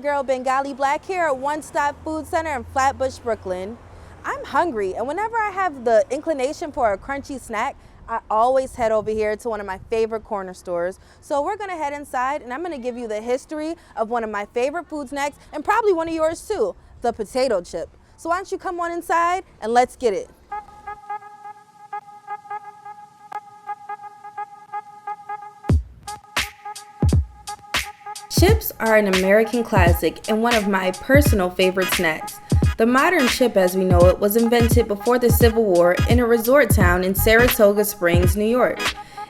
girl Bengali Black here at One Stop Food Center in Flatbush, Brooklyn. I'm hungry, and whenever I have the inclination for a crunchy snack, I always head over here to one of my favorite corner stores. So we're gonna head inside and I'm gonna give you the history of one of my favorite food snacks and probably one of yours too, the potato chip. So why don't you come on inside and let's get it. Chips are an American classic and one of my personal favorite snacks. The modern chip as we know it was invented before the Civil War in a resort town in Saratoga Springs, New York.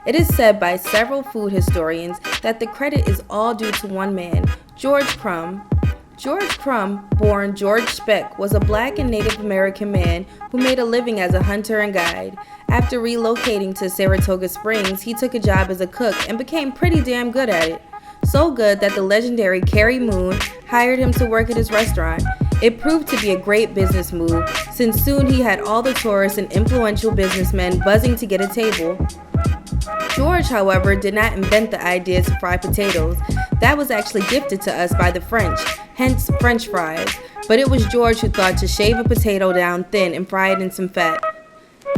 It is said by several food historians that the credit is all due to one man, George Crumb. George Crumb, born George Speck, was a black and Native American man who made a living as a hunter and guide. After relocating to Saratoga Springs, he took a job as a cook and became pretty damn good at it. So good that the legendary Carrie Moon hired him to work at his restaurant. It proved to be a great business move, since soon he had all the tourists and influential businessmen buzzing to get a table. George, however, did not invent the idea to fry potatoes. That was actually gifted to us by the French, hence French fries. But it was George who thought to shave a potato down thin and fry it in some fat.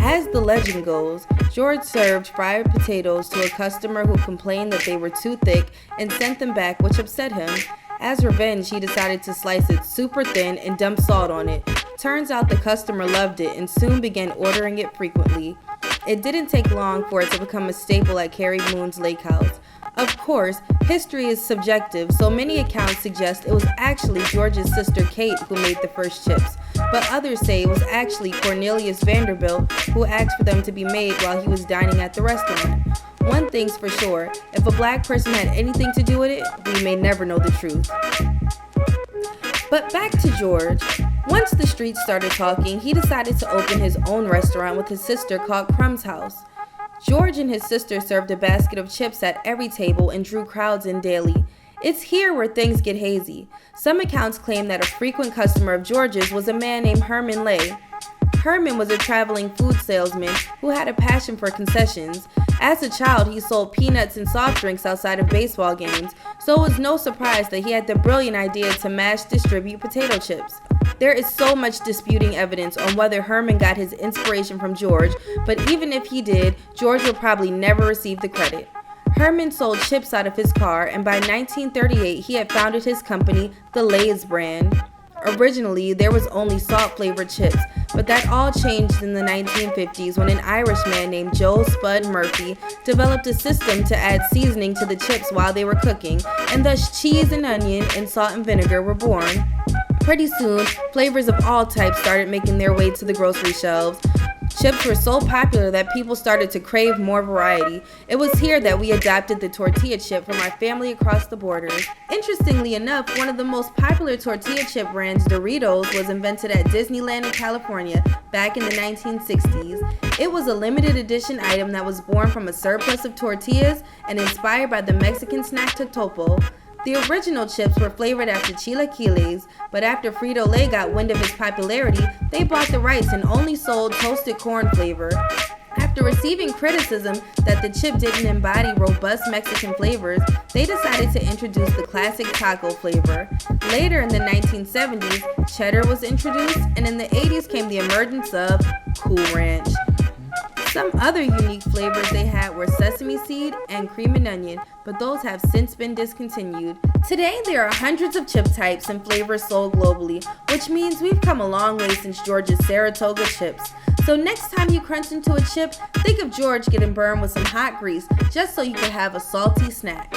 As the legend goes, George served fried potatoes to a customer who complained that they were too thick and sent them back, which upset him. As revenge, he decided to slice it super thin and dump salt on it. Turns out the customer loved it and soon began ordering it frequently. It didn't take long for it to become a staple at Carrie Moon's lake house. Of course, history is subjective, so many accounts suggest it was actually George's sister Kate who made the first chips, but others say it was actually Cornelius Vanderbilt who asked for them to be made while he was dining at the restaurant. One thing's for sure, if a black person had anything to do with it, we may never know the truth. But back to George. Once the streets started talking, he decided to open his own restaurant with his sister called Crumb's House. George and his sister served a basket of chips at every table and drew crowds in daily. It's here where things get hazy. Some accounts claim that a frequent customer of George's was a man named Herman Lay. Herman was a traveling food salesman who had a passion for concessions. As a child, he sold peanuts and soft drinks outside of baseball games, so it was no surprise that he had the brilliant idea to mass distribute potato chips. There is so much disputing evidence on whether Herman got his inspiration from George, but even if he did, George will probably never receive the credit. Herman sold chips out of his car, and by 1938 he had founded his company, the Lay's brand. Originally, there was only salt-flavored chips, but that all changed in the 1950s when an Irishman named Joe Spud Murphy developed a system to add seasoning to the chips while they were cooking, and thus cheese and onion and salt and vinegar were born. Pretty soon, flavors of all types started making their way to the grocery shelves. Chips were so popular that people started to crave more variety. It was here that we adopted the tortilla chip from our family across the borders. Interestingly enough, one of the most popular tortilla chip brands, Doritos, was invented at Disneyland in California back in the 1960s. It was a limited edition item that was born from a surplus of tortillas and inspired by the Mexican snack totopo. The original chips were flavored after chilaquiles, but after Frito-Lay got wind of its popularity, they bought the rights and only sold toasted corn flavor. After receiving criticism that the chip didn't embody robust Mexican flavors, they decided to introduce the classic taco flavor. Later in the 1970s, cheddar was introduced, and in the 80s came the emergence of Cool Ranch. Some other unique flavors they had were sesame seed and cream and onion, but those have since been discontinued. Today, there are hundreds of chip types and flavors sold globally, which means we've come a long way since George's Saratoga chips. So next time you crunch into a chip, think of George getting burned with some hot grease just so you can have a salty snack.